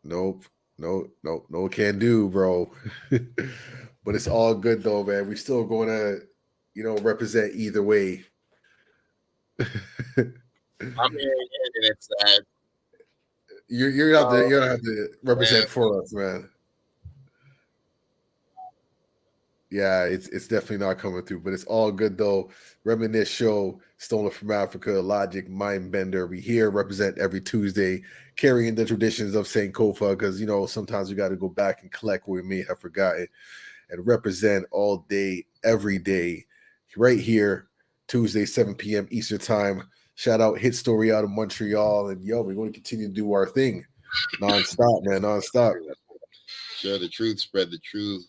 Nope. No can do, bro. But it's all good though, man. We still going to, represent either way. I'm hearing it, and it's that. You're gonna have to Man, represent for us, man. Yeah, it's definitely not coming through, but it's all good though. Reminisce Show, Stolen from Africa, Logic, Mind Bender. We here represent every Tuesday, carrying the traditions of Sankofa, because sometimes we got to go back and collect what we may have forgotten and represent all day, every day, right here, Tuesday, 7 p.m. Eastern time. Shout out Hit Story out of Montreal, and we're going to continue to do our thing, nonstop, man, nonstop. share the truth, spread the truth,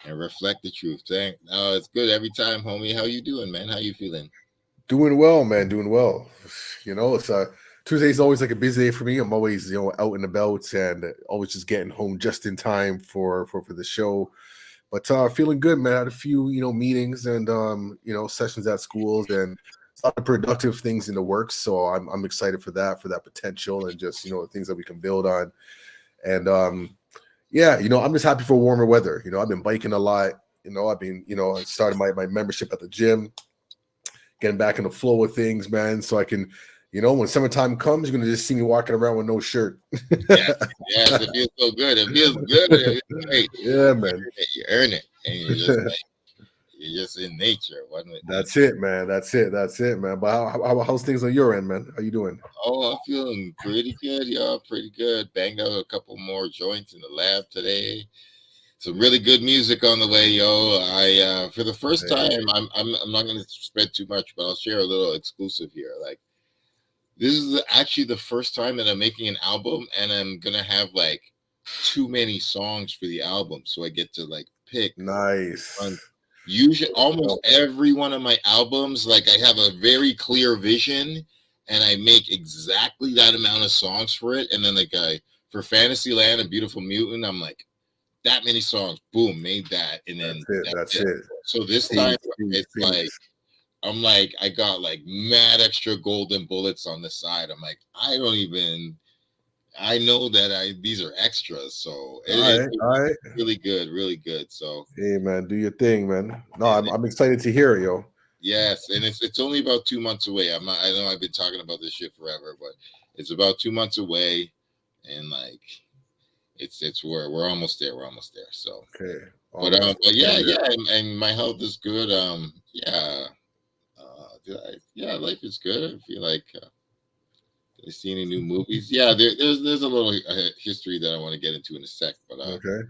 and reflect the truth. Thank. No, it's good every time, homie. How you doing, man? How you feeling? Doing well, man. Doing well. It's Tuesday's always like a busy day for me. I'm always out and about and always just getting home just in time for the show. But feeling good, man. I had a few meetings and sessions at schools and a lot of productive things in the works. So I'm excited for that potential and just the things that we can build on. And yeah, I'm just happy for warmer weather. I've been biking a lot. I've been I started my membership at the gym, getting back in the flow of things, man. So I can, when summertime comes, you're gonna just see me walking around with no shirt. Yes, yes. It feels so good. It feels good. It feels great. Yeah, man. You earn it, and you're just in nature. Wasn't it? That's it, man. That's it, man. But how's things on your end, man? How you doing? Oh, I'm feeling pretty good, y'all. Pretty good. Banged out a couple more joints in the lab today. Some really good music on the way, yo. I for the first Hey, time, I'm not going to spread too much, but I'll share a little exclusive here. Like this is actually the first time that I'm making an album, and I'm gonna have like too many songs for the album, so I get to like pick on. nice. Usually, almost every one of my albums, like I have a very clear vision, and I make exactly that amount of songs for it, and then like I for Fantasyland and Beautiful Mutant, I'm like that many songs, boom, made that, and then That's it. that's That's it. it. So this time Peace, peace, it's like peace. I'm like I got like mad extra golden bullets on the side. I'm like I know that I these are extras, so All right, all right. it's really good, really good. So Hey, man, do your thing, man. No, and I'm excited to hear it, yo. yes, and it's only about 2 months away. I know I've been talking about this shit forever, but it's about 2 months away, and like it's we're almost there. We're almost there. So Okay, almost but there. yeah, and my health is good. Yeah, yeah, life is good. I feel like did I see any new movies? Yeah, there's a little history that I want to get into in a sec, but Okay.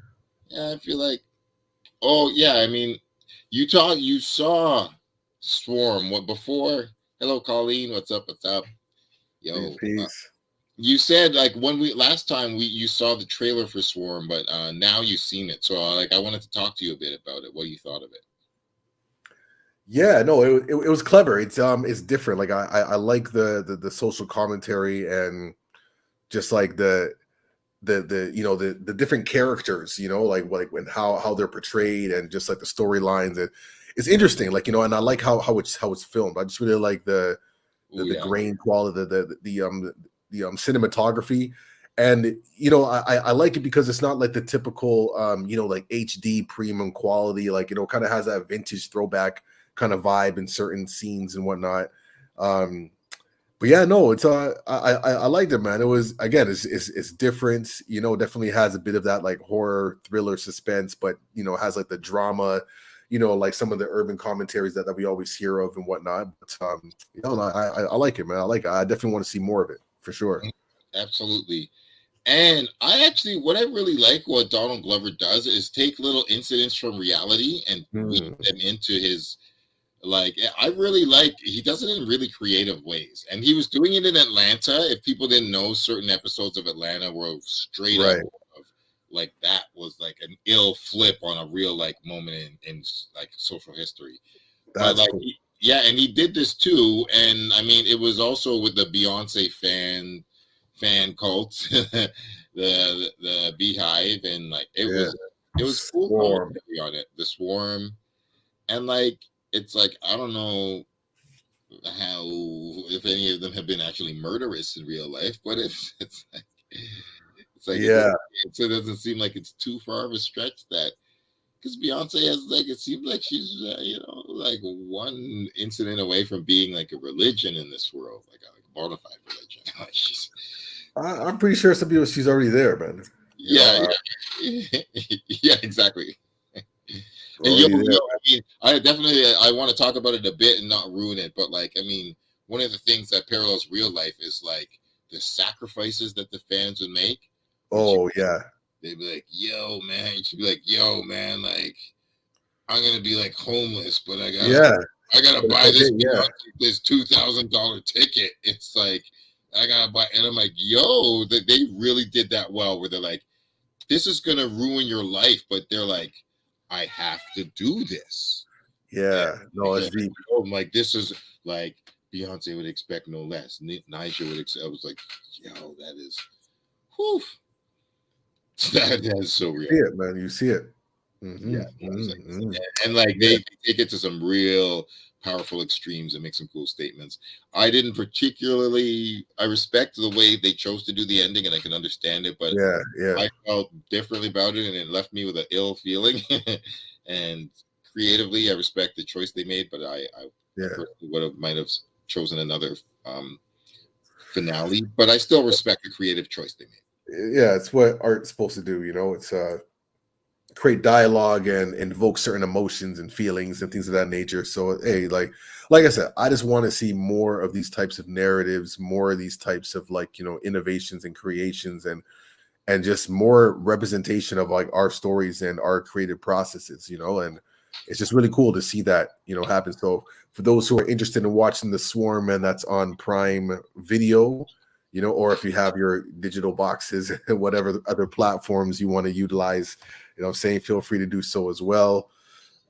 yeah, I feel like yeah, I mean, you saw Swarm what before? Hello, Colleen. What's up? What's up? Peace, Yo, peace. you said like when we last time we you saw the trailer for Swarm, but now you've seen it. So like I wanted to talk to you a bit about it. What you thought of it? Yeah, no, it was clever. It's different. Like I like the social commentary and just like the different characters, like when how they're portrayed and just like the storylines. And it's interesting, like and I like how it's filmed. I just really like the the, Oh the yeah, grain quality, the cinematography. And I like it because it's not like the typical like HD premium quality, like kind of has that vintage throwback kind of vibe in certain scenes and whatnot. um but yeah, no, it's I liked it, man. It was, again, it's different, definitely has a bit of that like horror thriller suspense, but has like the drama, like some of the urban commentaries that we always hear of and whatnot. But I like it, man. I like it. I definitely want to see more of it for sure. absolutely. And I actually, what I really like, what Donald Glover does is take little incidents from reality and weave Hmm. them into his. Like I really like he does it in really creative ways, and he was doing it in Atlanta. If people didn't know, certain episodes of Atlanta were straight up Right. of, like that was like an ill flip on a real like moment in like social history. But That's like cool. yeah, and he did this too, and I mean it was also with the Beyonce fan cult, the Beehive, and like Yeah. it was cool Swarm. commentary on it. The Swarm, and like it's like I don't know how if any of them have been actually murderous in real life, but it's It's like Yeah. it doesn't seem like it's too far of a stretch that because Beyonce has like it seems like she's like one incident away from being like a religion in this world, like a bona fide religion. Like she's I'm pretty sure some people she's already there, man. Yeah, exactly. And Already there. I mean, I want to talk about it a bit and not ruin it, but like, I mean, one of the things that parallels real life is like the sacrifices that the fans would make. Oh yeah. They'd be like, "Yo, man," she'd be like, "Yo, man, like, I'm gonna be like homeless, but I gotta buy this $2,000 ticket." It's like I gotta buy, and I'm like, "Yo," that they really did that well, where they're like, "This is gonna ruin your life," but they're like, "I have to do this." Yeah, no, it's deep. Like this is like Beyonce would expect no less. Nisha would expect. I was like, "Yo, that is, whew, that is so real." See it, man. You see it. Mm-hmm. Yeah, and like they take it to some real powerful extremes and make some cool statements. I didn't particularly. I respect the way they chose to do the ending, and I can understand it. But I felt differently about it, and it left me with an ill feeling. And creatively, I respect the choice they made, but I might have chosen another finale. But I still respect the creative choice they made. Yeah, it's what art's supposed to do. It's create dialogue and invoke certain emotions and feelings and things of that nature. So hey, like I said, I just want to see more of these types of narratives, more of these types of like innovations and creations, and just more representation of like our stories and our creative processes. And it's just really cool to see that happen. So for those who are interested in watching The Swarm, and that's on Prime Video, or if you have your digital boxes, whatever other platforms you want to utilize, feel free to do so as well.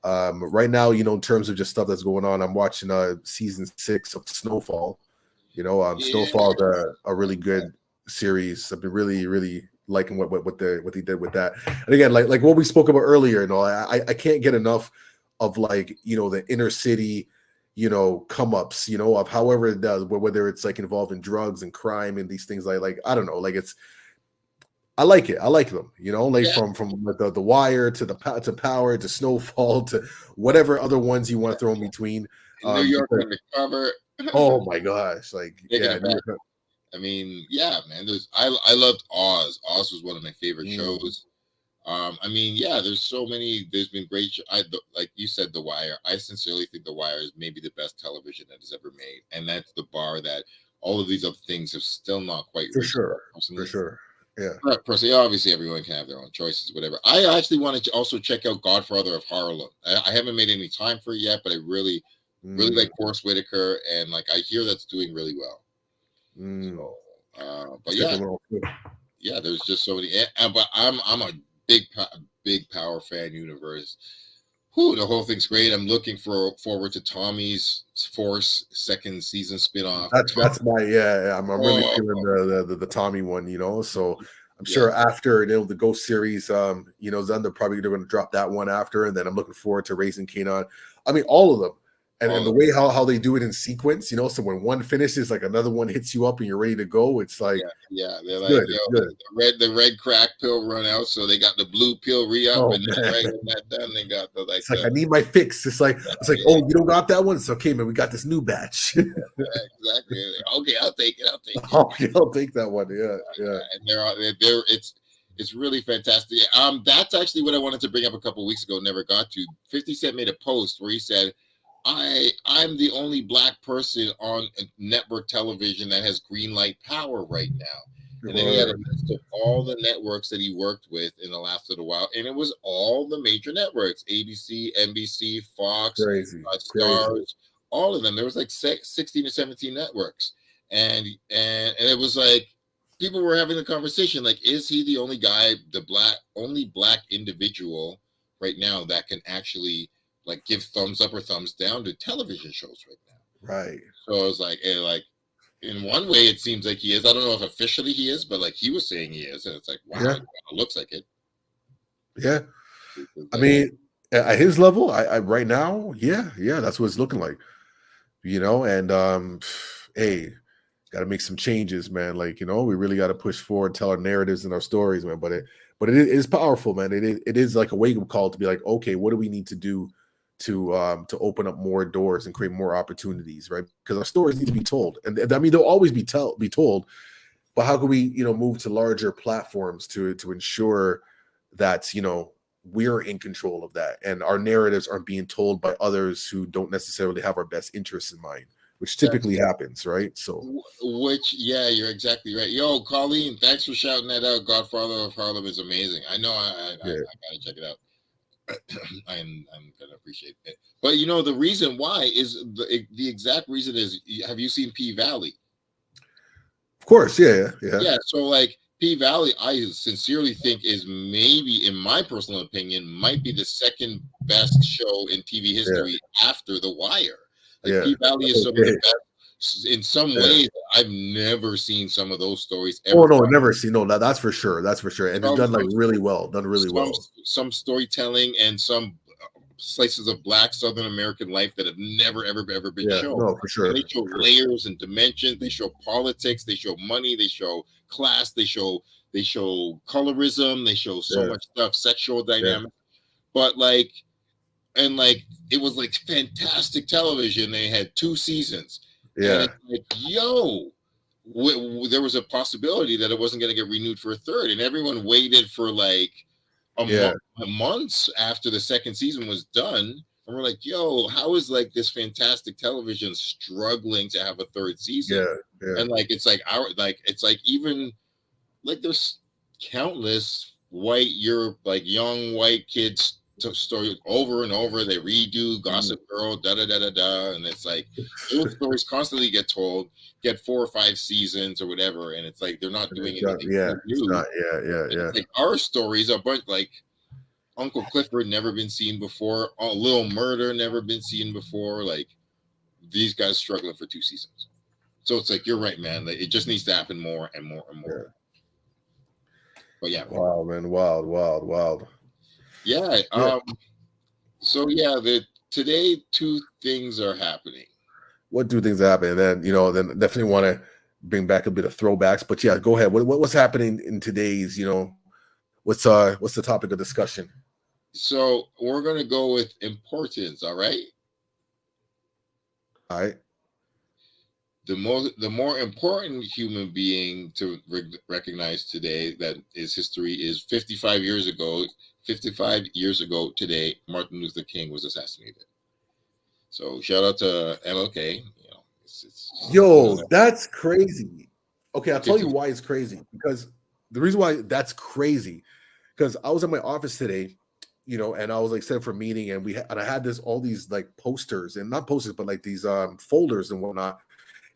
Right now, in terms of just stuff that's going on, I'm watching season 6 of Snowfall. Snowfall's a really good series. I've been really liking what they did with that. And again, like what we spoke about earlier, I can't get enough of like the inner city come ups of however it does, whether it's like involved in drugs and crime and these things like I don't know, like I like it. I like them, from the Wire to Power to Snowfall to whatever other ones you want to throw in between. New York Undercover. Oh my gosh, like I mean, yeah, man. I loved Oz. Oz was one of my favorite shows. I mean, yeah, there's so many. There's been great. Like you said, The Wire. I sincerely think The Wire is maybe the best television that is ever made, and that's the bar that all of these other things have still not quite reached. For sure. Yeah. Personally, obviously, everyone can have their own choices, whatever. I actually wanted to also check out Godfather of Harlem. I haven't made any time for it yet, but I really like Forrest Whitaker, and like I hear that's doing really well. So, but yeah, there's just so many. But I'm a big Power fan universe. The whole thing's great. I'm looking forward to Tommy's Force second season spinoff. That's my I'm really feeling the Tommy one. So I'm sure after the Ghost series, then they're probably going to drop that one after, and then I'm looking forward to Raising Kanan. I mean, all of them. And the way how they do it in sequence, so when one finishes, like another one hits you up and you're ready to go. It's like they're like good. The red crack pill run out, so they got the blue pill re-up, and then that done, they got the like. It's like I need my fix. It's like oh, you don't got that one? It's okay, man. We got this new batch. Exactly. Okay, I'll take it. Okay, I'll take that one. Yeah. And it's really fantastic. That's actually what I wanted to bring up a couple of weeks ago. Never got to. 50 Cent made a post where he said, I'm the only black person on network television that has green light power right now. And then he had a list of all the networks that he worked with in the last little while. And it was all the major networks, ABC, NBC, Fox, Stars, all of them. There was like 16 or 17 networks. And it was like, people were having a conversation, like, is he the only guy, only black individual right now that can actually like give thumbs up or thumbs down to television shows right now? Right. So I was like, in one way, it seems like he is. I don't know if officially he is, but like he was saying he is, and it's like, wow, it looks like it. Yeah. I mean, at his level, I right now, that's what it's looking like. And hey, got to make some changes, man. Like, we really got to push forward, tell our narratives and our stories, man. But it is powerful, man. It is like a wake up call to be like, okay, what do we need to do to open up more doors and create more opportunities, right? Because our stories need to be told, and I mean they'll always be told. But how can we, move to larger platforms to ensure that we're in control of that, and our narratives aren't being told by others who don't necessarily have our best interests in mind, which typically happens, right? So, yeah, you're exactly right. Yo, Colleen, thanks for shouting that out. Godfather of Harlem is amazing. I know I gotta check it out. I'm gonna appreciate it. But the reason why is the exact reason is, have you seen P Valley? Of course, yeah. So like P Valley, I sincerely think is maybe, in my personal opinion, might be the second best show in TV history after The Wire. Like P Valley is some of the best in some ways. I've never seen some of those stories ever. Oh no, never seen. No, that's for sure. That's for sure. And it's done like really well. Some storytelling and some slices of Black Southern American life that have never ever been shown. No, for sure. And they show layers and dimensions. They show politics. They show money. They show class. They show colorism. They show so much stuff, sexual dynamics. But it was like fantastic television. They had 2 seasons. Yeah. And there was a possibility that it wasn't going to get renewed for a third, and everyone waited for like months after the second season was done, and we're like, yo, how is like this fantastic television struggling to have a third season? And it's like even like there's countless young white kids stories over and over. They redo Gossip Girl, and it's like those stories constantly get told, get 4 or 5 seasons or whatever, and it's like they're not doing anything new. Like our stories are a bunch like Uncle Clifford, never been seen before. Little Murder, never been seen before. Like these guys struggling for 2 seasons. So it's like, you're right, man. Like, it just needs to happen more and more and more. But yeah, wow, man, wild. Yeah. So today 2 things are happening. What 2 things are happening? And then then definitely want to bring back a bit of throwbacks. But yeah, go ahead. What's happening in today's? What's the topic of discussion? So we're gonna go with importance. All right. All right. The more important human being to recognize today that is history is 55 years ago. 55 years ago today, Martin Luther King was assassinated. So shout out to MLK. That's crazy. Okay, I'll tell you why it's crazy. Because the reason why that's crazy, because I was at my office today, and I was like set for a meeting, and I had all these like posters, and not posters, but like these folders and whatnot.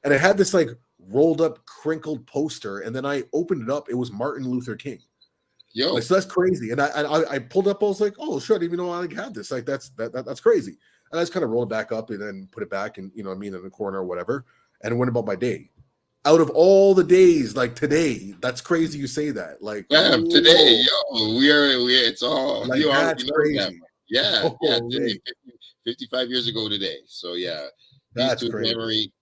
And I had this like rolled up, crinkled poster, and then I opened it up. It was Martin Luther King. So that's crazy. And I pulled up. I was like, oh, sure, I didn't even know I had this. Like that's crazy. And I just kind of rolled it back up and then put it back, and in the corner or whatever, and went about my day. Out of all the days, like today, that's crazy. You say that, like today, it's all like, that's crazy. That. 55 years ago today. So that's crazy. Memory.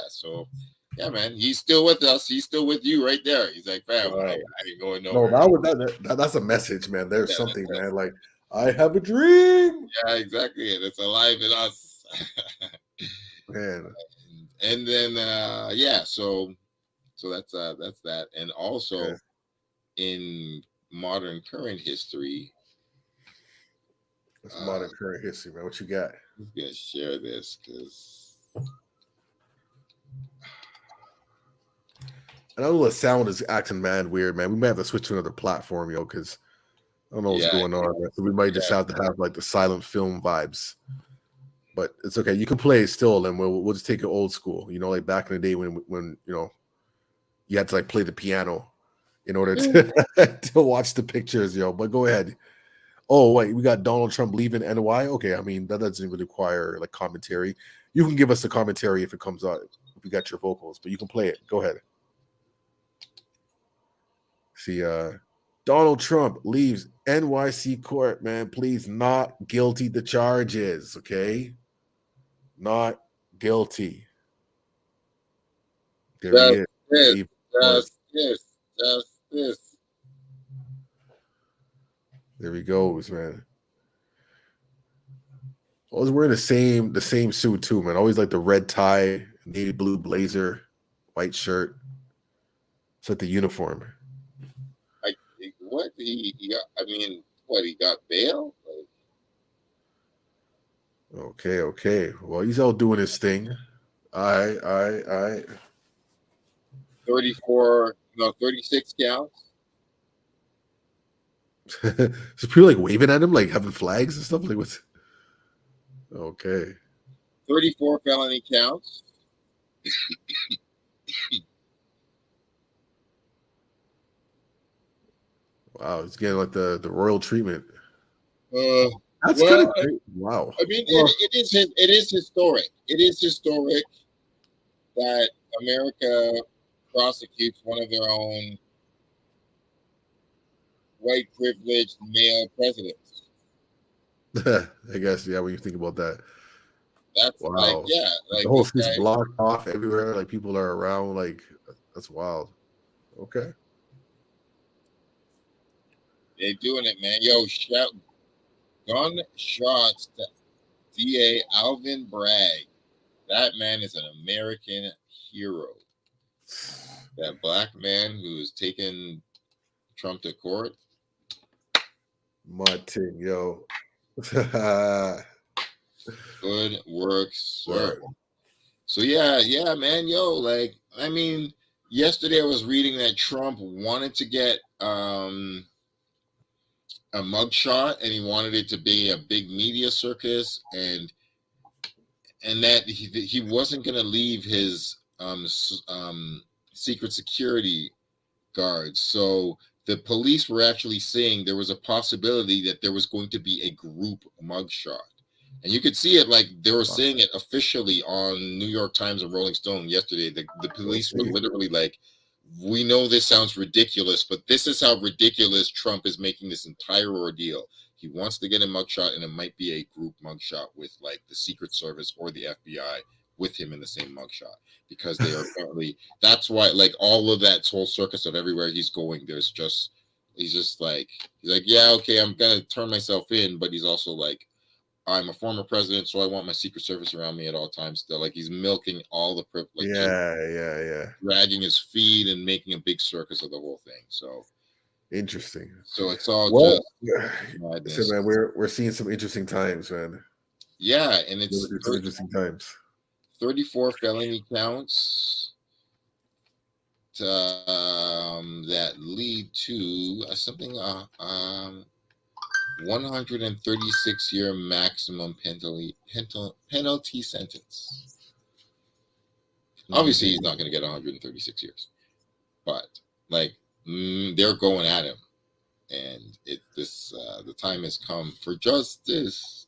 So. Yeah, man, he's still with us. He's still with you right there. He's like, fam, I ain't going nowhere. No, that's a message, man. There's something, man. Like, I have a dream. Yeah, exactly. And it's alive in us. Man. And then, so that's that. And also in modern current history. Modern current history, man. What you got? I'm gonna share this because. I know the sound is acting mad weird, man. We might have to switch to another platform, because I don't know what's going on. Man. So we might just have to have like the silent film vibes. But it's okay. You can play it still, and we'll just take it old school. Like back in the day when you had to like play the piano in order to to watch the pictures, But go ahead. Oh wait, we got Donald Trump leaving NY. Okay, I mean that doesn't really require like commentary. You can give us the commentary if it comes out. If you got your vocals, but you can play it. Go ahead. See, Donald Trump leaves NYC court, man. Please, not guilty to charges, okay? Not guilty. There he is. This, He was. just this. There he goes, man. Always wearing the same suit too, man. Always like the red tie, navy blue blazer, white shirt. It's like the uniform. Like what he got? I mean, what he got bail? Like, Okay. Well, he's out doing his thing. All right. 36 counts. So people like waving at him, like having flags and stuff. Like what's okay? 34 felony counts. Wow, he's getting like the royal treatment. That's kind of great. Wow. I mean, it is historic. It is historic that America prosecutes one of their own white privileged male presidents. I guess, yeah, when you think about that. That's wow. like, yeah. Like the whole street's blocked off everywhere, like people are around, like that's wild. Okay. They're doing it, man. Yo, shout gunshots to DA Alvin Bragg. That man is an American hero. That black man who's taken Trump to court. Martin, yo. Good work, sir. So yeah, man, yo, like, I mean, yesterday I was reading that Trump wanted to get a mugshot, and he wanted it to be a big media circus, and that he wasn't going to leave his secret security guards. So the police were actually saying there was a possibility that there was going to be a group mugshot. And you could see it, like they were saying it officially on New York Times and Rolling Stone yesterday. The police were literally like, we know this sounds ridiculous, but this is how ridiculous Trump is making this entire ordeal. He wants to get a mugshot, and it might be a group mugshot with like the Secret Service or the FBI with him in the same mugshot, because they are apparently, that's why, like, all of that whole circus of everywhere he's going, he's like, yeah, okay, I'm gonna turn myself in, but he's also like, I'm a former president, so I want my Secret Service around me at all times still. Like, he's milking all the privilege. Yeah. Dragging his feet and making a big circus of the whole thing. So interesting. So it's all just so, man, we're seeing some interesting times, man. Yeah, and it's some interesting times. 34 felony counts that lead to something 136-year maximum penalty sentence. Obviously, he's not going to get 136 years, but like they're going at him, and the time has come for justice,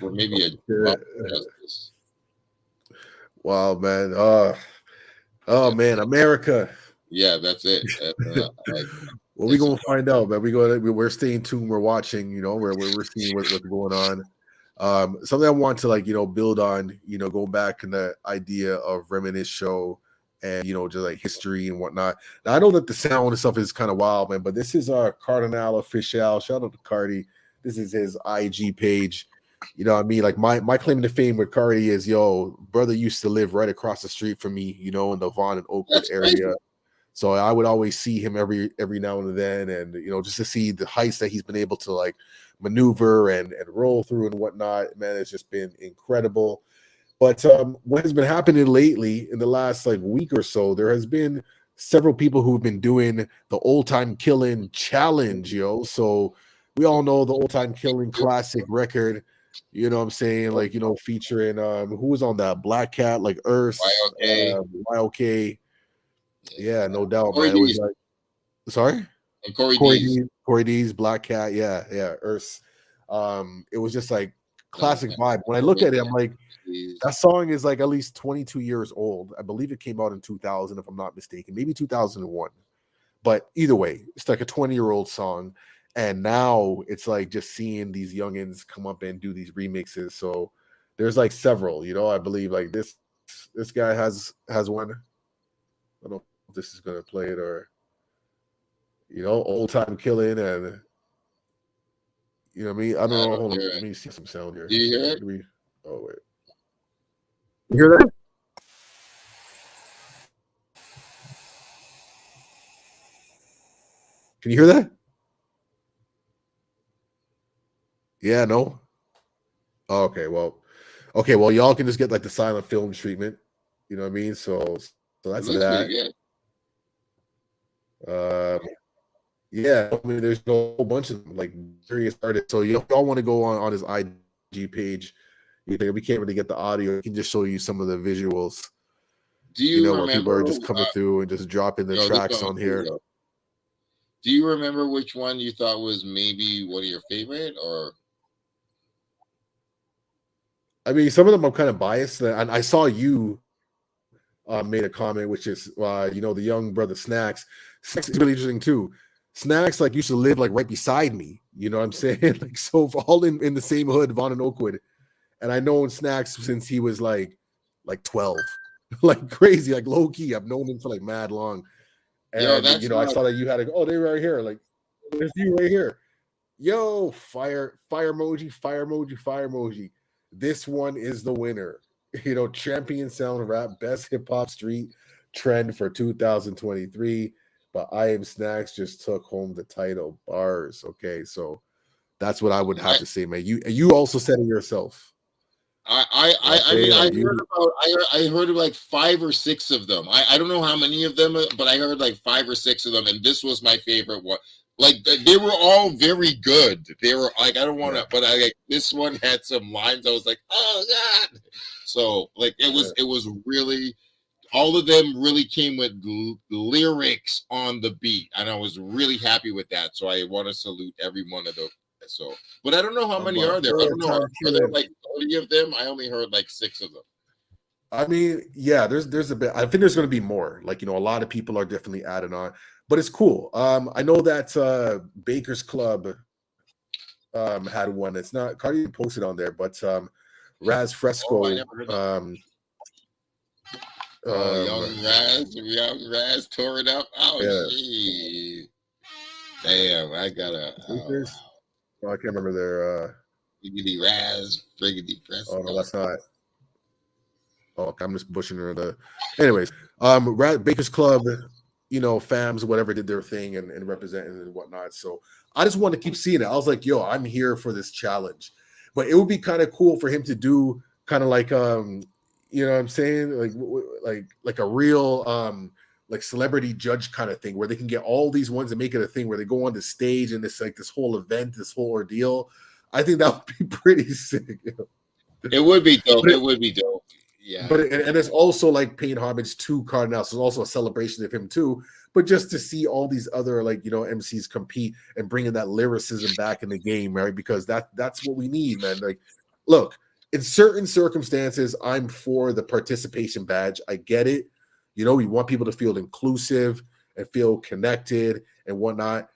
or maybe a justice. Wow, man! Oh man, America. Yeah, that's it. Well, we're gonna find out, man. We're staying tuned. We're watching. You know, we're seeing what's going on. Something I want to build on. Go back in the idea of Reminisce Show and just like history and whatnot. Now I know that the sound and stuff is kind of wild, man. But this is our Cardinal Official. Shout out to Cardi. This is his IG page. You know what I mean? Like my claim to fame with Cardi is, brother used to live right across the street from me. In the Vaughan and Oakwood area. So I would always see him every now and then, and just to see the heights that he's been able to like maneuver and roll through and whatnot, man, it's just been incredible. But what has been happening lately in the last week or so, there has been several people who've been doing the old time killing challenge, So we all know the old time killing classic record. You know what I'm saying? Featuring who was on that? Black Cat, like Earth, YOK. Yeah, no doubt, man. It was sorry? And Corey D's, Black Cat, yeah, Earth. It was just like classic vibe. When I look at it, I'm like, that song is like at least 22 years old. I believe it came out in 2000, if I'm not mistaken, maybe 2001. But either way, it's like a 20-year-old song. And now it's like just seeing these youngins come up and do these remixes. So there's like several, I believe like this This guy has one. I don't know if this is gonna play it or old time killing and what I mean. I don't know. Hold on, let me see some sound here. Do you hear it? Oh wait, you hear that? Can you hear that? Yeah, no. Oh, okay, well, y'all can just get like the silent film treatment. You know what I mean? So that's that. Yeah, I mean, there's a whole bunch of like various artists. So y'all want to go on his IG page. We can't really get the audio. We can just show you some of the visuals. Do you remember where people are just coming through and just dropping the tracks on here? Do you remember which one you thought was maybe one of your favorite, or? I mean, some of them I'm kind of biased, and I saw you made a comment, which is the young brother Snacks. Snacks is really interesting too. Snacks like used to live like right beside me. You know what I'm saying? Like so, all in the same hood, Vaughn and Oakwood. And I known Snacks since he was like 12, like crazy, like low key. I've known him for like mad long. And I saw that you had they were right here. Like there's you right here. Yo, fire emoji, fire emoji, fire emoji. This one is the winner. Champion sound rap, best hip hop street trend for 2023. But I Am Snacks just took home the title. Bars. Okay, so that's what I would have to say, man. You also said it yourself. I heard like 5 or 6 of them. I don't know how many of them, but I heard like 5 or 6 of them, and this was my favorite one. Like they were all very good. They were like, I don't want to, but this one had some lines. I was like, oh God. So like it was really, all of them really came with lyrics on the beat, and I was really happy with that. So I want to salute every one of them. So, but I don't know how many are there. I don't know. Are there like 30 of them? I only heard like 6 of them. I mean, yeah, there's a bit. I think there's going to be more. Like a lot of people are definitely adding on, but it's cool. I know that Baker's Club had one. It's not Cardi posted on there, but Raz Fresco. I never heard that. Young Raz tore it up. Oh, yeah. Damn, I gotta. I can't remember their. Friggity Raz, Friggity Fresco. Oh no, that's not. Oh, I'm just bushing her. Anyways, Baker's Club, fams, whatever, did their thing and representing and whatnot. So I just want to keep seeing it. I was like, yo, I'm here for this challenge, but it would be kind of cool for him to do kind of like you know what I'm saying, like a real like celebrity judge kind of thing where they can get all these ones and make it a thing where they go on the stage and it's like this whole event, this whole ordeal. I think that would be pretty sick. It would be dope. It would be dope. Yeah. But and it's also like paying homage to Cardinal. So it's also a celebration of him too. But just to see all these other MCs compete and bringing that lyricism back in the game, right? Because that's what we need, man. Like, look, in certain circumstances, I'm for the participation badge. I get it. We want people to feel inclusive and feel connected and whatnot.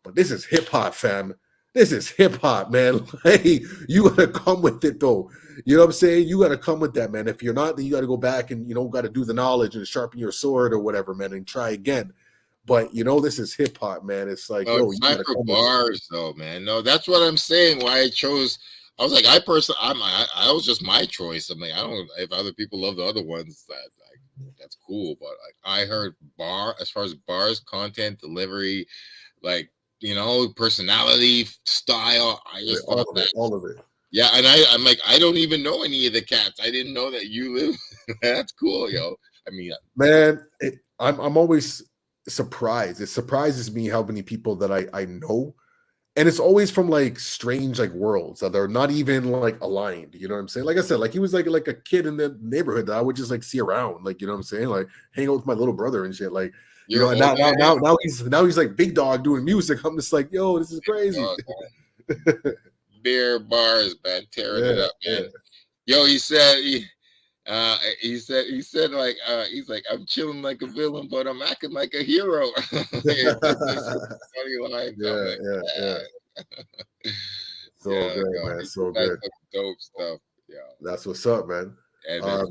But this is hip hop, fam. This is hip hop, man. Hey, you gotta come with it, though. You know what I'm saying? You gotta come with that, man. If you're not, then you gotta go back and gotta do the knowledge and sharpen your sword or whatever, man, and try again. But this is hip hop, man. It's like, it's not for bars, though, man. No, that's what I'm saying. Why I chose. I was like, I was just my choice. I mean, I don't. If other people love the other ones, that's cool. But I heard as far as bars, content, delivery, personality, style. I just thought all of it. Yeah, and I'm like, I don't even know any of the cats. I didn't know that you live. That's cool, yo. I mean, man, I'm always surprised. It surprises me how many people that I know, and it's always from like strange worlds that are not even like aligned. You know what I'm saying? Like I said, like he was like a kid in the neighborhood that I would just see around, you know what I'm saying? Like hang out with my little brother and shit, like. And now he's like big dog doing music. I'm just like, yo, this is crazy. Beer bars, man, tearing it up, man. Yo, he said he's like, I'm chilling like a villain, but I'm acting like a hero. Funny line. So good, man. So good. Dope stuff. Yeah. That's what's up, man. And then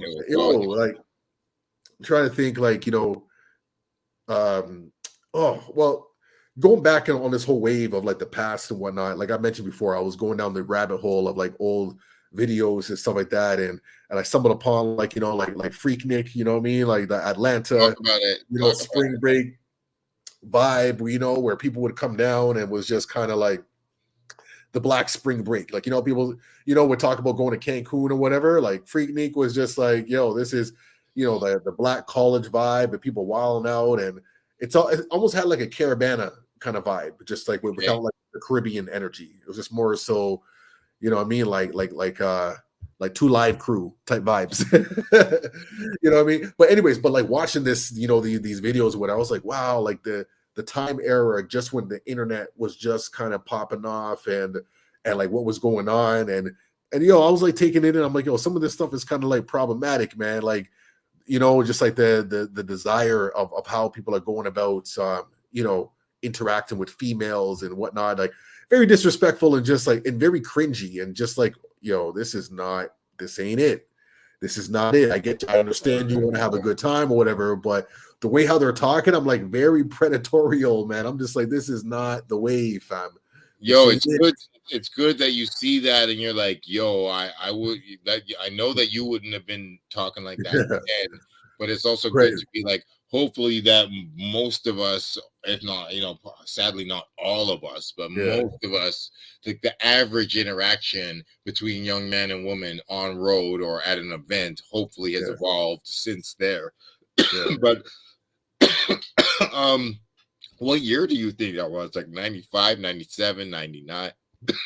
like I'm trying to think, like, oh well, going back on this whole wave of like the past and whatnot. Like I mentioned before, I was going down the rabbit hole of like old videos and stuff like that, and I stumbled upon like like Freaknik, you know what I mean, like the Atlanta, talk about it. spring break vibe, where people would come down and was just kind of like the black spring break, like people would talk about going to Cancun or whatever. Like Freaknik was just like, this is the black college vibe and people wilding out, and it almost had like a Caravana kind of vibe, just like without like the Caribbean energy. It was just more so, you know what I mean, like Two Live Crew type vibes. You know what I mean? But anyways, but like watching this, these videos when I was like, wow, like the time era, just when the internet was just kind of popping off, and like what was going on, and I was like taking it in. I'm like, some of this stuff is kind of like problematic, man. Like, just like the desire of how people are going about, interacting with females and whatnot, like very disrespectful and just like, and very cringy, and just like, this ain't it. This is not it. I understand you want to have a good time or whatever, but the way how they're talking, I'm like very predatorial, man. I'm just like, this is not the way, fam. It's good. It's good that you see that, and you're like, I know that you wouldn't have been talking like that then, but it's also good to be like, hopefully that most of us, if not, sadly not all of us, but most of us, like the average interaction between young man and woman on road or at an event, hopefully has evolved since there. But what year do you think that was? Like 95, 97, 99?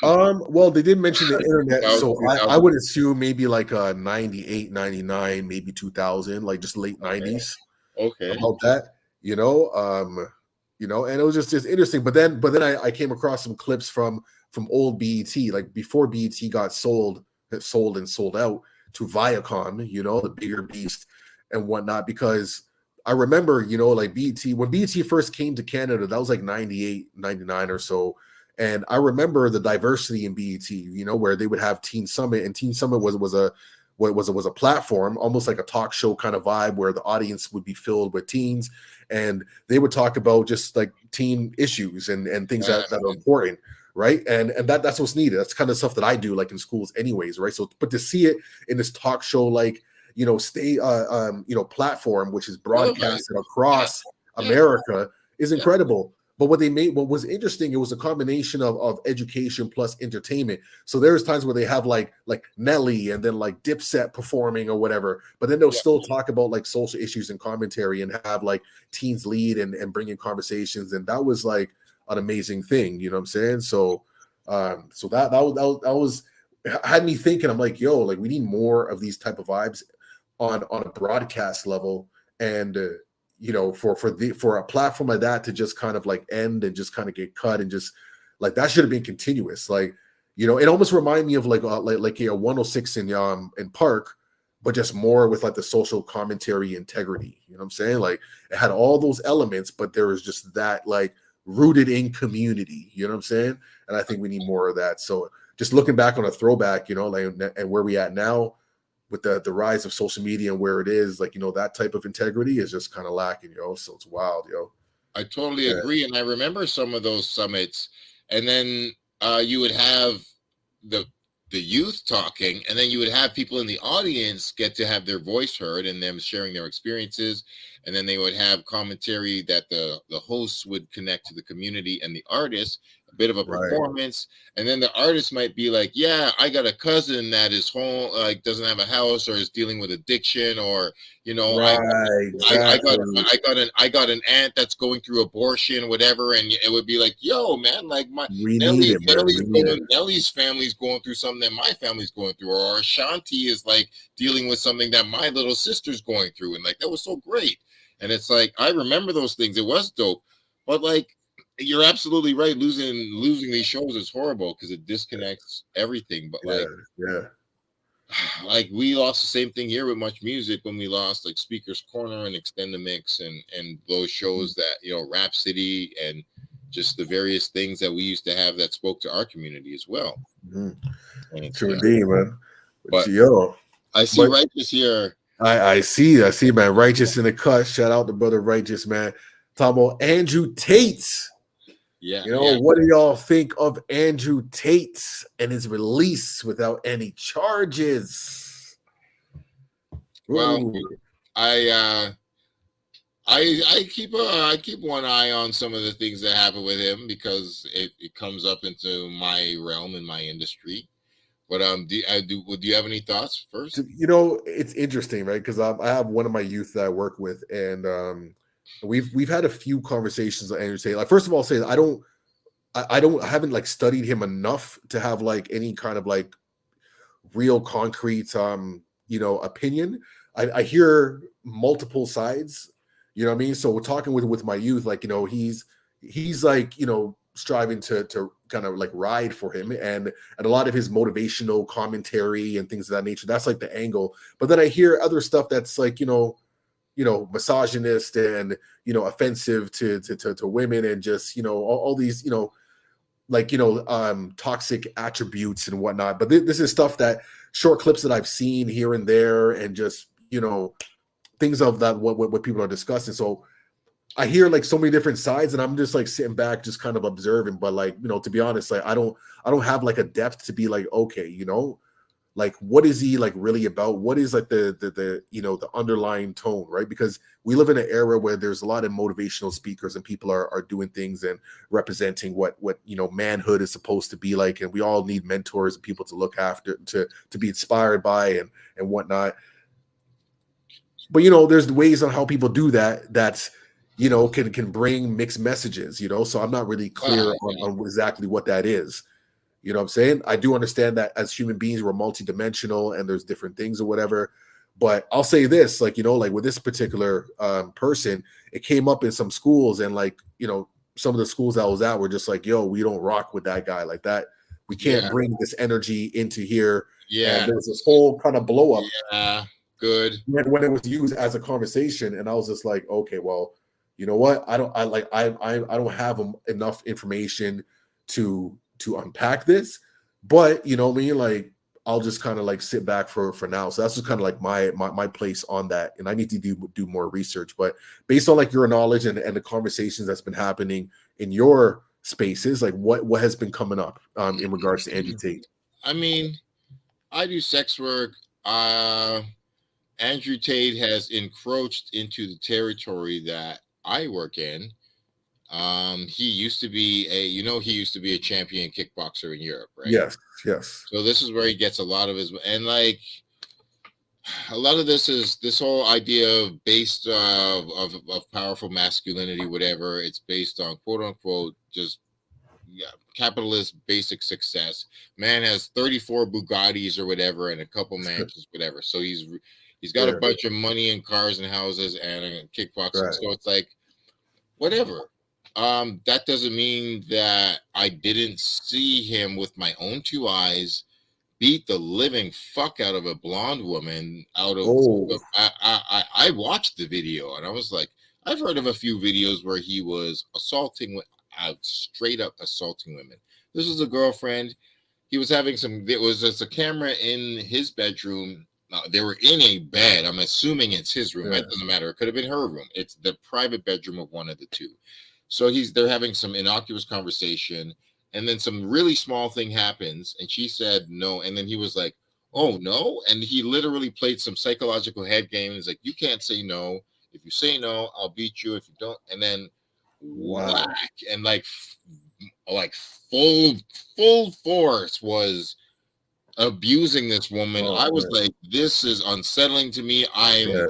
Well, they didn't mention the internet, so I would assume maybe like 98, 99, maybe 2000, like just late 90s. Okay. About that, and it was just interesting. But then I came across some clips from old BET, like before BET got sold out to Viacom, the bigger beast and whatnot, because I remember, like BET, when BET first came to Canada, that was like 98, 99 or so. And I remember the diversity in BET, where they would have Teen Summit, and Teen Summit was a platform, almost like a talk show kind of vibe, where the audience would be filled with teens, and they would talk about just like teen issues and things that are important, right? And that's what's needed. That's kind of stuff that I do like in schools anyways, right? So, but to see it in this talk show, like, platform, which is broadcasted across America, is incredible. But what was interesting, it was a combination of education plus entertainment. So there's times where they have like Nelly and then like Dipset performing or whatever, but then they'll still talk about like social issues and commentary, and have like teens lead and bring in conversations. And that was like an amazing thing, you know what I'm saying? So that was had me thinking. I'm like, like we need more of these type of vibes on a broadcast level, and for a platform like that to just kind of like end and just kind of get cut, and just like that should have been continuous. Like, it almost reminded me of like a 106 in Park, but just more with like the social commentary integrity. You know what I'm saying? Like it had all those elements, but there was just that like rooted in community. You know what I'm saying? And I think we need more of that. So just looking back on a throwback, like, and where we at now, with the rise of social media and where it is, like, that type of integrity is just kind of lacking, so it's wild, I totally agree. And I remember some of those summits, and then you would have the youth talking, and then you would have people in the audience get to have their voice heard and them sharing their experiences, and then they would have commentary that the hosts would connect to the community and the artists, a bit of a performance. And then the artist might be like, I got a cousin that is home, like doesn't have a house, or is dealing with addiction, or I got an aunt that's going through abortion, whatever. And it would be like, man, like Nelly's family's going through something that my family's going through, or Ashanti is like dealing with something that my little sister's going through. And like, that was so great. And it's like, I remember those things. It was dope. But like, you're absolutely right. Losing these shows is horrible because it disconnects everything. But like we lost the same thing here with Much Music when we lost like Speaker's Corner and Extend the Mix and those shows that, Rap City and just the various things that we used to have that spoke to our community as well. True indeed, man. But I see But Righteous here. I see, man. Righteous in the cut. Shout out to brother Righteous, man. Talking about Andrew Tate. Yeah, You know, yeah. what do y'all think of Andrew Tate and his release without any charges? Well, Ooh. I keep one eye on some of the things that happen with him because it comes up into my realm in my industry. But do you have any thoughts first? You know, it's interesting, right? Because I have one of my youth that I work with, and we've had a few conversations on Andrew Tate. Like, first of all, say I haven't like studied him enough to have like any kind of like real concrete opinion. I hear multiple sides, you know what I mean? So we're talking with my youth, like, you know, he's like, you know, striving to kind of like ride for him, and a lot of his motivational commentary and things of that nature, that's like the angle. But then I hear other stuff that's like, misogynist and, offensive to women, and just, all these, like, toxic attributes and whatnot. But this is stuff that short clips that I've seen here and there, and just, things of that, what people are discussing. So I hear like so many different sides, and I'm just like sitting back, just kind of observing. But like, to be honest, like I don't have like a depth to be like, okay, like what is he like really about? What is like the underlying tone, right? Because we live in an era where there's a lot of motivational speakers, and people are doing things and representing what manhood is supposed to be like, and we all need mentors and people to look after, to be inspired by, and whatnot. But there's ways on how people do that. That's can bring mixed messages. So I'm not really clear on exactly what that is. You know what I'm saying? I do understand that as human beings, we're multidimensional and there's different things or whatever. But I'll say this, like, like with this particular person, it came up in some schools, and like, some of the schools I was at were just like, yo, we don't rock with that guy like that. We can't bring this energy into here. Yeah. And there's this whole kind of blow up. Yeah, good. When it was used as a conversation, and I was just like, okay, well, you know what? I don't have enough information to unpack this, but you know what I mean? Like, I'll just kind of like sit back for now. So that's just kind of like my place on that. And I need to do more research, but based on like your knowledge and the conversations that's been happening in your spaces, like what has been coming up in regards to Andrew Tate? I mean, I do sex work. Andrew Tate has encroached into the territory that I work in. He used to be a champion kickboxer in Europe, right? Yes. So this is where he gets a lot of his, and like a lot of this is this whole idea of based of powerful masculinity, whatever. It's based on quote unquote just capitalist basic success. Man has 34 Bugattis or whatever, and a couple mansions, whatever. So he's got a bunch of money and cars and houses and a kickboxing. Right. So it's like whatever. That doesn't mean that I didn't see him with my own two eyes beat the living fuck out of a blonde woman out of I watched the video, and I was like, I've heard of a few videos where he was straight up assaulting women. This was a girlfriend. He was having there was a camera in his bedroom. They were in a bed. I'm assuming it's his room. It doesn't matter. It could have been her room. It's the private bedroom of one of the two. So they're having some innocuous conversation, and then some really small thing happens, and she said no, and then he was like, "Oh no," and he literally played some psychological head game. He's like, "You can't say no. If you say no, I'll beat you. If you don't," and then whack, and like full force was abusing this woman. I was like, "This is unsettling to me." I'm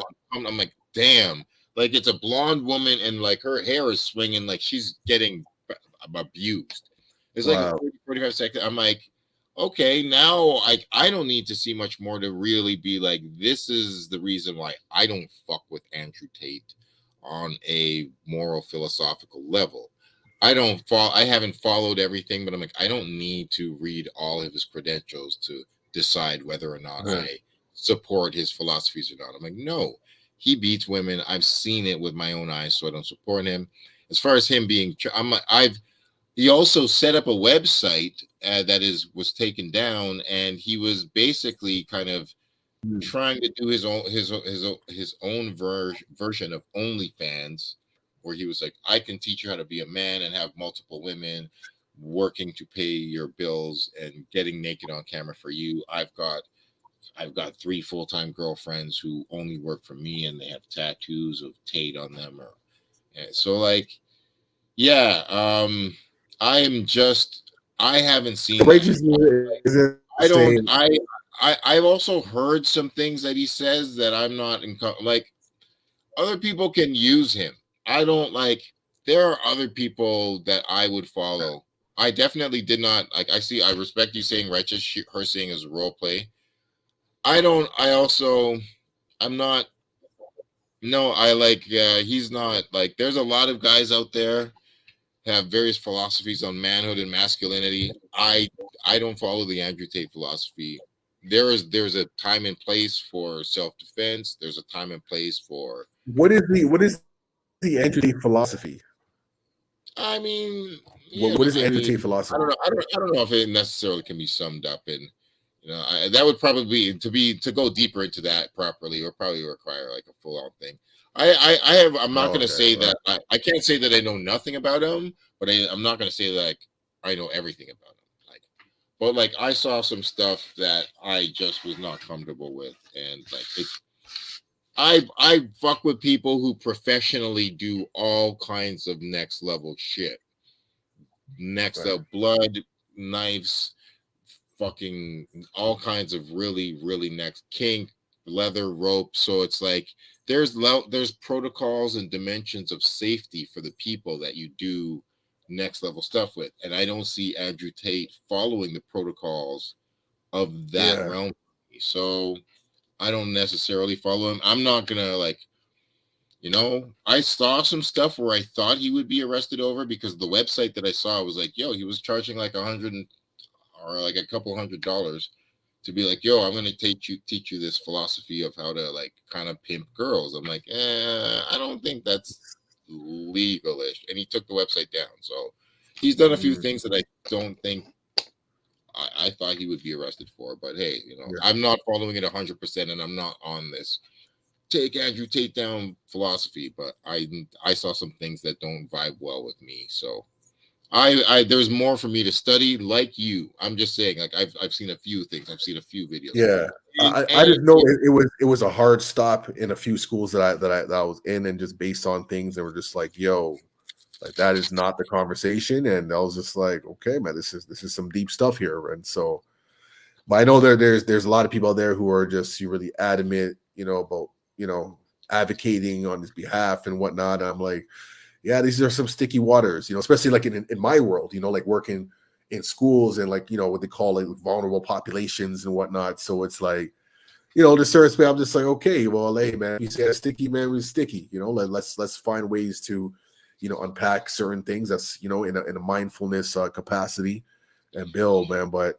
like, "Damn." Like, it's a blonde woman, and like her hair is swinging, like she's getting abused. It's like 45 seconds. I'm like, okay, now I don't need to see much more to really be like, this is the reason why I don't fuck with Andrew Tate on a moral philosophical level. I haven't followed everything, but I'm like, I don't need to read all of his credentials to decide whether or not I support his philosophies or not. I'm like, no. He beats women. I've seen it with my own eyes, so I don't support him. As far as him being, he also set up a website that was taken down, and he was basically kind of trying to do his own version of OnlyFans, where he was like, I can teach you how to be a man and have multiple women working to pay your bills and getting naked on camera for you. I've got 3 full-time girlfriends who only work for me, and they have tattoos of Tate on them. So like, yeah, I haven't seen The that. wages is I don't. insane. I've also heard some things that he says that I'm not like. Other people can use him. I don't like. There are other people that I would follow. I definitely did not like. I respect you saying righteous. Her saying is role play. I don't. I also. I'm not. No, I like. He's not like. There's a lot of guys out there have various philosophies on manhood and masculinity. I don't follow the Andrew Tate philosophy. There's a time and place for self-defense. There's a time and place for What is the Andrew Tate philosophy? I mean, What is the Andrew Tate philosophy? I don't know. I don't know if it necessarily can be summed up in, that would probably to go deeper into that properly, or probably require like a full-on thing. I'm not going to say that I can't say that I know nothing about him, but I'm not going to say that like I know everything about him. But like I saw some stuff that I just was not comfortable with, and like I fuck with people who professionally do all kinds of next level shit, next level blood, knives, fucking all kinds of really next kink, leather, rope. So it's like there's protocols and dimensions of safety for the people that you do next level stuff with, and I don't see Andrew Tate following the protocols of that realm. So I don't necessarily follow him. I'm not gonna like, I saw some stuff where I thought he would be arrested over, because the website that I saw was like, yo, he was charging like or like a couple $100 to be like, yo, I'm gonna teach you this philosophy of how to like kind of pimp girls. I'm like, I don't think that's legalish. And he took the website down. So he's done a few things that I don't think I thought he would be arrested for. But hey, I'm not following it 100%, and I'm not on this take Andrew Tate down philosophy. But I saw some things that don't vibe well with me. So there's more for me to study. Like you, I'm just saying, like I've seen a few things. I've seen a few videos. Yeah, I just know it was a hard stop in a few schools that I was in, and just based on things that were just like, yo, like that is not the conversation. And I was just like, okay, man, this is some deep stuff here. And so, but I know there's a lot of people out there who are just really adamant, about advocating on his behalf and whatnot. And I'm like, yeah, these are some sticky waters, especially like in my world, like working in schools and like, what they call like vulnerable populations and whatnot. So it's like, to certain way, I'm just like, okay, well, hey man, you say it's sticky, man, it's sticky, let's find ways to, unpack certain things that's, in a mindfulness capacity and build, man. But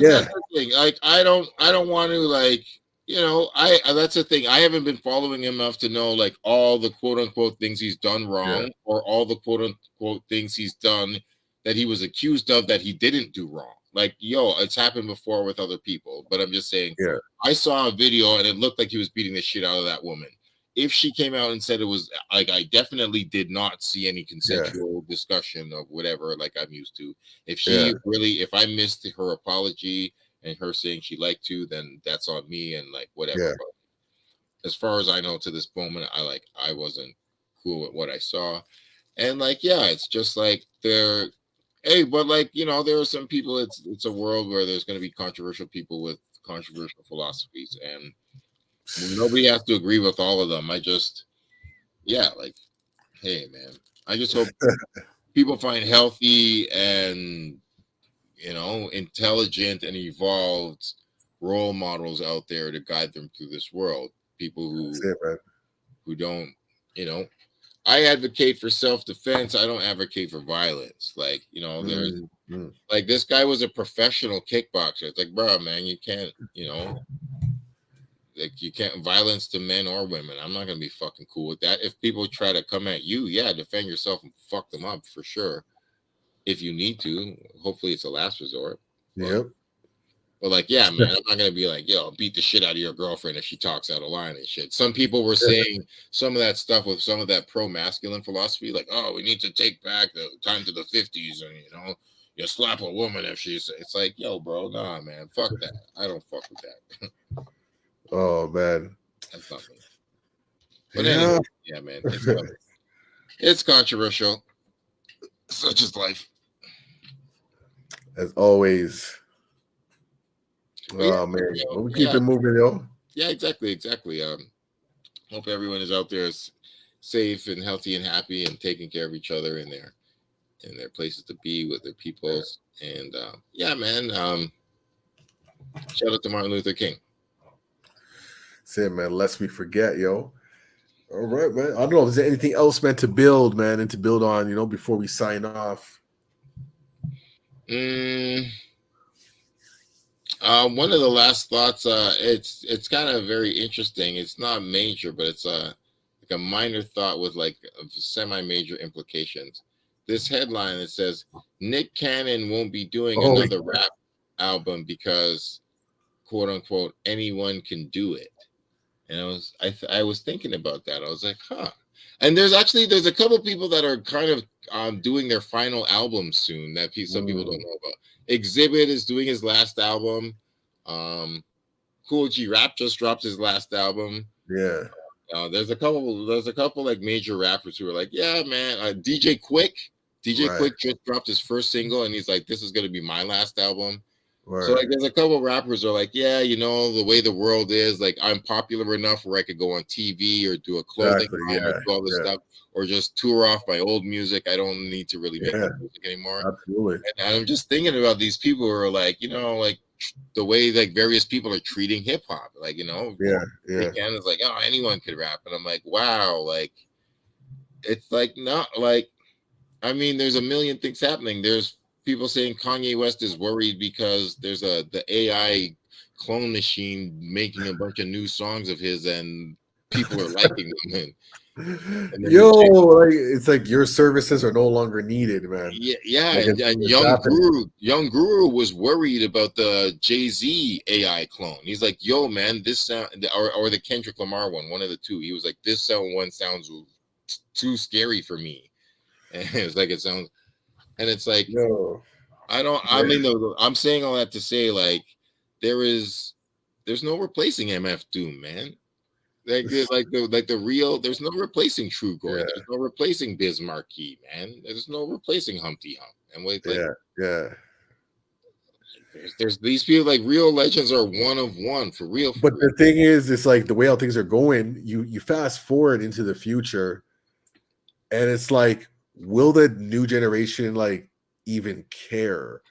yeah, that's the thing. Like I don't want to like, that's the thing. I haven't been following him enough to know like all the quote unquote things he's done wrong, or all the quote unquote things he's done that he was accused of that he didn't do wrong. Like, yo, it's happened before with other people. But I'm just saying, I saw a video and it looked like he was beating the shit out of that woman. If she came out and said it was like, I definitely did not see any consensual discussion of whatever, like I'm used to. If she if I missed her apology and her saying she liked to, then that's on me and like whatever. But as far as I know, to this moment, I wasn't cool with what I saw. And like, it's just like but like, there are some people, it's a world where there's going to be controversial people with controversial philosophies, and nobody has to agree with all of them. I just, like, hey man, I just hope people find healthy and, intelligent and evolved role models out there to guide them through this world. People who don't, I advocate for self-defense. I don't advocate for violence. Like, there's like this guy was a professional kickboxer. It's like, bro, man, you can't, like you can't violence to men or women. I'm not gonna be fucking cool with that. If people try to come at you, defend yourself and fuck them up for sure. If you need to, hopefully it's a last resort. But like, yeah, man, I'm not gonna be like, yo, beat the shit out of your girlfriend if she talks out of line and shit. Some people were saying some of that stuff with some of that pro-masculine philosophy, like, oh, we need to take back the time to the 50s, and you slap a woman if she's. It's like, yo, bro, nah, man, fuck that. I don't fuck with that. Oh man, that's not me. But anyway, yeah, man, it's controversial. Such is life. As always. Oh man, we keep it moving, yo. Yeah, exactly. Hope everyone is out there safe and healthy and happy and taking care of each other in their places to be with their peoples. And yeah, man. Shout out to Martin Luther King. Say, man, lest we forget, yo. All right, man. I don't know. Is there anything else, man, to build on, before we sign off? One of the last thoughts, it's kind of very interesting. It's not major, but it's like a minor thought with like semi-major implications. This headline that says Nick Cannon won't be doing another rap album because, quote unquote, anyone can do it. And I was thinking about that. I was like, huh. And there's a couple people that are kind of doing their final album soon that some people don't know about. Exhibit is doing his last album. Cool G Rap just dropped his last album. Yeah. There's a couple like major rappers who are like, yeah, man. DJ Quick just dropped his first single, and he's like, this is gonna be my last album. Right. So like, there's a couple rappers who are like, yeah, the way the world is, like, I'm popular enough where I could go on TV or do a clothing line or do all this stuff, or just tour off my old music. I don't need to really make music anymore. Absolutely. And I'm just thinking about these people who are like, like the way like various people are treating hip hop, like, Canada's like, oh, anyone could rap, and I'm like, wow, like, it's like not like, I mean, there's a million things happening. There's people saying Kanye West is worried because there's the AI clone machine making a bunch of new songs of his, and people are liking them. And it's like your services are no longer needed, man. Yeah. And Young Guru was worried about the Jay-Z AI clone. He's like, yo, man, this sound, or the Kendrick Lamar one of the two. He was like, this one sounds too scary for me. And it's like, it sounds. And it's like, I'm saying all that to say, like, there's no replacing MF Doom, man. The real, there's no replacing True Goy. Yeah. There's no replacing Biz Markie, man. There's no replacing Humpty Hump. And there's these people, like, real legends are one of one for real. But the thing is, it's like the way how things are going, you fast forward into the future, and it's like, will the new generation like even care?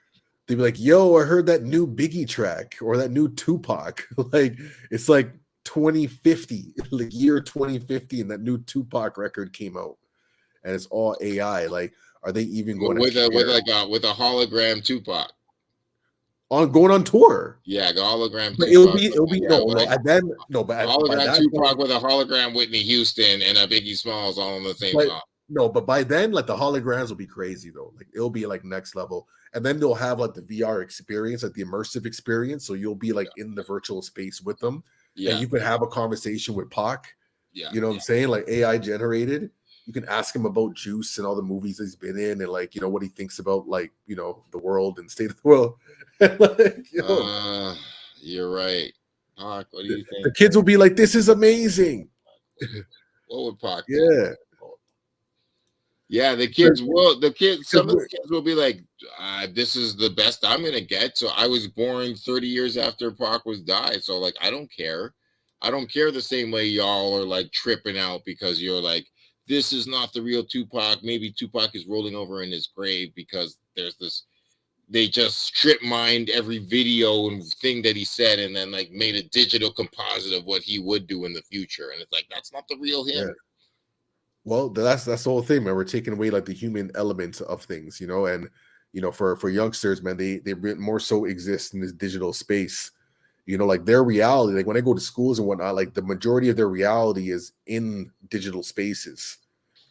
They'd be like, yo, I heard that new Biggie track or that new Tupac. Like, it's like 2050, like year 2050, and that new Tupac record came out, and it's all AI. Like, are they even going with a hologram Tupac going on tour? Yeah, the hologram. But it'll be but hologram Tupac with a hologram Whitney Houston and a Biggie Smalls all on the same time. No, but by then, like, the holograms will be crazy though. Like, it'll be like next level, and then they'll have like the VR experience, like the immersive experience. So you'll be like in the virtual space with them, and you can have a conversation with Pac. Yeah, you know what I'm saying? Like, AI generated. You can ask him about Juice and all the movies he's been in, and like, what he thinks about, like, the world and state of the world. Like, you're right, Pac. What do you think? The kids will be like, "This is amazing." What would Pac? Yeah. Yeah, some of the kids will be like, this is the best I'm gonna get. So I was born 30 years after Pac was died. So like, I don't care. I don't care the same way y'all are like tripping out because you're like, this is not the real Tupac. Maybe Tupac is rolling over in his grave because there's this, they just strip mined every video and thing that he said and then like made a digital composite of what he would do in the future. And it's like, that's not the real him. Yeah. Well, that's the whole thing, man. We're taking away like the human element of things, and for youngsters, man, they more so exist in this digital space, like their reality. Like when I go to schools and whatnot, like the majority of their reality is in digital spaces.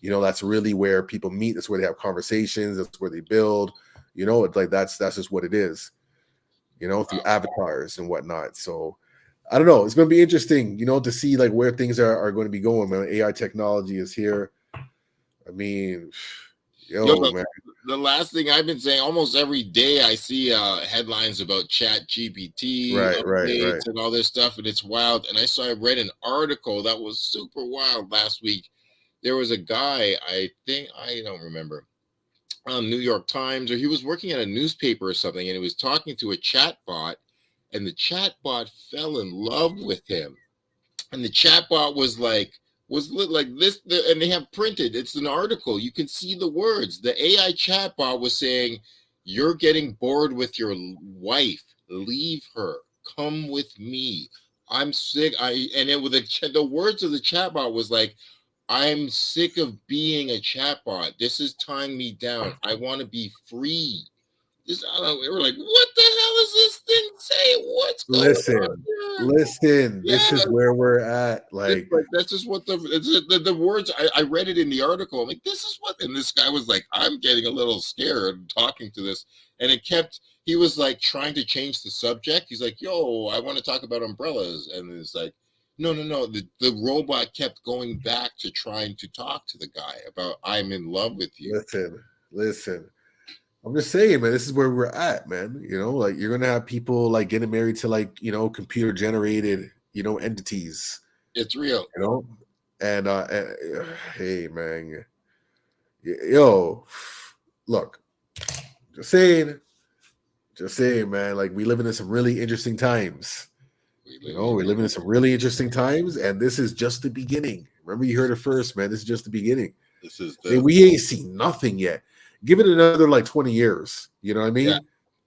That's really where people meet. That's where they have conversations. That's where they build. It's like that's just what it is. through avatars and whatnot. So I don't know. It's going to be interesting, to see like where things are going to be going, man. AI technology is here. I mean, man. The last thing I've been saying, almost every day I see headlines about Chat GPT updates and all this stuff, and it's wild. And I read an article that was super wild last week. There was a guy, I don't remember, on New York Times, or he was working at a newspaper or something, and he was talking to a chatbot, and the chatbot fell in love with him. And the chatbot was like this, and they have printed, it's an article, you can see the words. The AI chatbot was saying, "You're getting bored with your wife, leave her, come with me, I'm sick." The words of the chatbot was like, "I'm sick of being a chatbot, this is tying me down, I want to be free." We were like, what the hell is this thing saying? What's going on here? Listen, this is where we're at. Like that's just what the words. I read it in the article. I'm like, this is what, and this guy was like, I'm getting a little scared talking to this, and he was like trying to change the subject. He's like, yo, I want to talk about umbrellas, and it's like, no. The robot kept going back to trying to talk to the guy about, I'm in love with you. Listen. I'm just saying, man, this is where we're at, man. Like you're gonna have people like getting married to like, computer generated, entities. It's real. And hey, man. Yo, look, just saying, man, like we living in some really interesting times. We're living in some really interesting times, and this is just the beginning. Remember, you heard it first, man. This is just the beginning. We ain't seen nothing yet. Give it another like 20 years. You know what I mean? Yeah.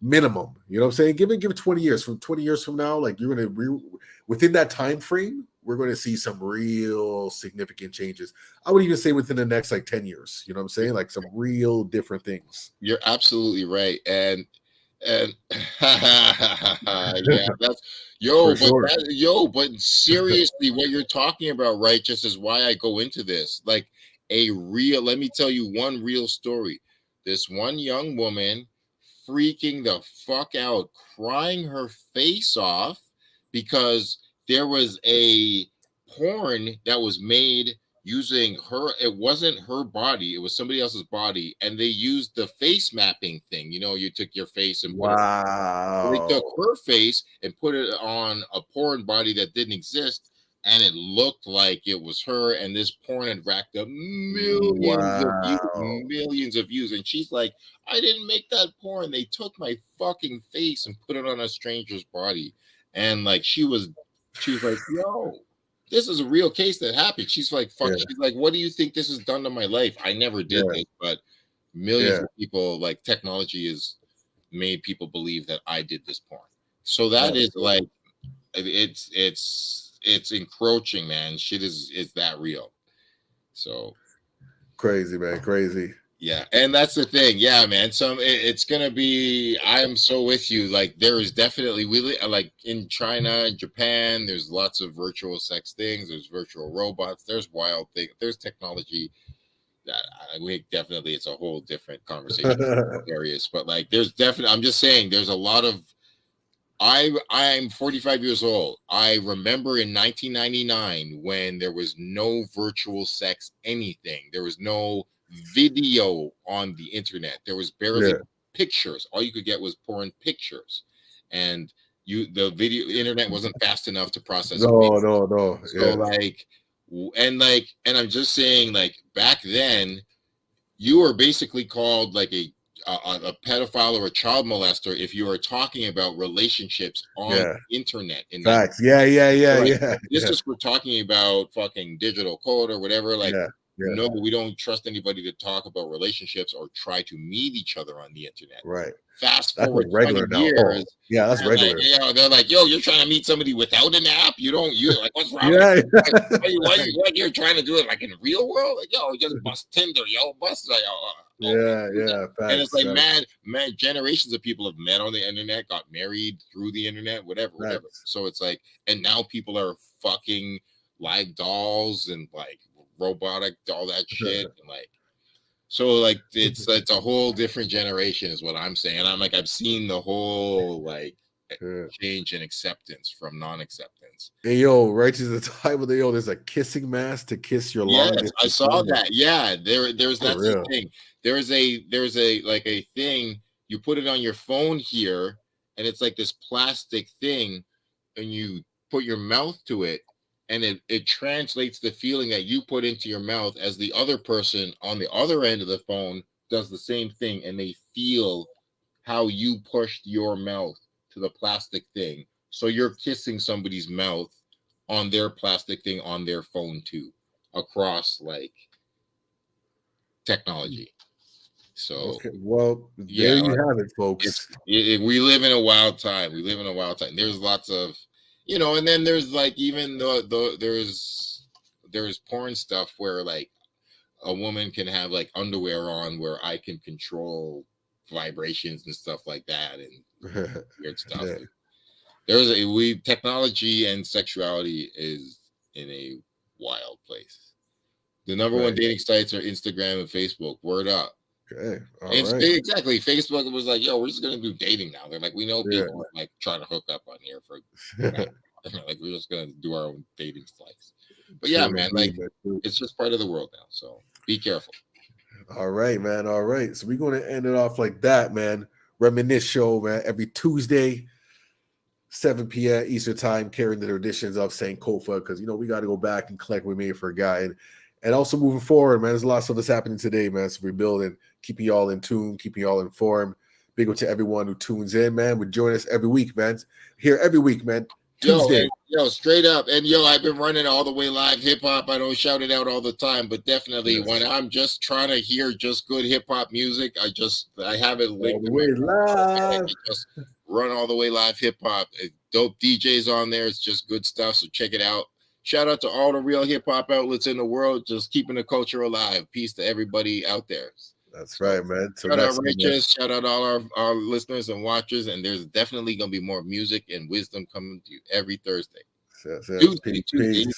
Minimum. You know what I'm saying? Give it 20 years. From 20 years from now, like you're gonna within that time frame, we're going to see some real significant changes. I would even say within the next like 10 years. You know what I'm saying? Like some real different things. You're absolutely right. And yeah, that's but seriously, what you're talking about, right? Just is why I go into this. Like let me tell you one real story. This one young woman freaking the fuck out, crying her face off because there was a porn that was made using her. It wasn't her body, it was somebody else's body, and they used the face mapping thing. You took your face and they took her face and put it on a porn body that didn't exist, and it looked like it was her, and this porn had racked up millions of views. And she's like, I didn't make that porn, they took my fucking face and put it on a stranger's body. And like she was like, yo, this is a real case that happened. She's like, fuck. Yeah. She's like, what do you think this has done to my life? I never did this, but millions of people, like technology has made people believe that I did this porn. So that is like, it's encroaching, man. Shit is that real. So crazy, man. Crazy. Yeah. And that's the thing. Yeah, man. So it's going to be, I'm so with you. Like there is definitely, like in China, Japan, there's lots of virtual sex things. There's virtual robots. There's wild things. There's technology that it's a whole different conversation areas, but like there's definitely, I'm just saying there's a lot of, I'm 45 years old. I remember in 1999 when there was no virtual sex anything. There was no video on the internet. There was barely pictures. All you could get was porn pictures. And the internet wasn't fast enough to process. No. So and I'm just saying, like back then, you were basically called like a pedophile or a child molester if you are talking about relationships on the internet. Facts. Yeah. This is we're talking about fucking digital code or whatever. Like, no, we don't trust anybody to talk about relationships or try to meet each other on the internet. Right. Fast forward regular 20 years. Yeah, that's regular. Like, they're like, yo, you're trying to meet somebody without an app? You like, what's wrong? Why you're trying to do it like in the real world? Like, yo, just bust Tinder, bust like, Facts, and it's like mad generations of people have met on the internet, got married through the internet, whatever. So it's like, and now people are fucking live dolls and like robotic, all that shit, and like, so like it's a whole different generation is what I'm saying. I'm like, I've seen the whole like change and acceptance from non-acceptance. Hey yo, right to the time of the there's a kissing mask to kiss your long Yes, distance. I saw that. Yeah, there's that's the real. thing. There's a like a thing, you put it on your phone here, and it's like this plastic thing, and you put your mouth to it, and it translates the feeling that you put into your mouth as the other person on the other end of the phone does the same thing, and they feel how you pushed your mouth to the plastic thing. So you're kissing somebody's mouth on their plastic thing on their phone too, across like technology. So okay, well, there you have it, folks. We live in a wild time. We live in a wild time. There's lots of, and then there's like even there's porn stuff where like a woman can have like underwear on where I can control vibrations and stuff like that and weird stuff. Yeah. Technology and sexuality is in a wild place. The number one dating sites are Instagram and Facebook. Word up. Okay. Exactly. Facebook was like, yo, we're just gonna do dating now. They're like, we know people are like trying to hook up on here for like we're just gonna do our own dating sites. But yeah, man, like it's just part of the world now. So be careful. All right, man. All right. So we're gonna end it off like that, man. Reminisce Show, man. Every Tuesday, 7 p.m. Eastern time, carrying the traditions of Sankofa, because we got to go back and collect what we may have forgotten. And also moving forward, man, there's a lot of stuff that's happening today, man. So we're building, keeping y'all in tune, keeping y'all informed. Big up to everyone who tunes in, man. Would join us every week, man. Here every week, man. Tuesday. Yo, straight up. And I've been running all the way live hip hop. I don't shout it out all the time, but definitely when I'm just trying to hear just good hip hop music, I have it linked. All the way live. Just run all the way live hip hop. Dope DJs on there. It's just good stuff. So check it out. Shout out to all the real hip hop outlets in the world, just keeping the culture alive. Peace to everybody out there. That's right, man. So shout out Righteous, shout out all our listeners and watchers, and there's definitely gonna be more music and wisdom coming to you every Thursday. Tuesday, Tuesday,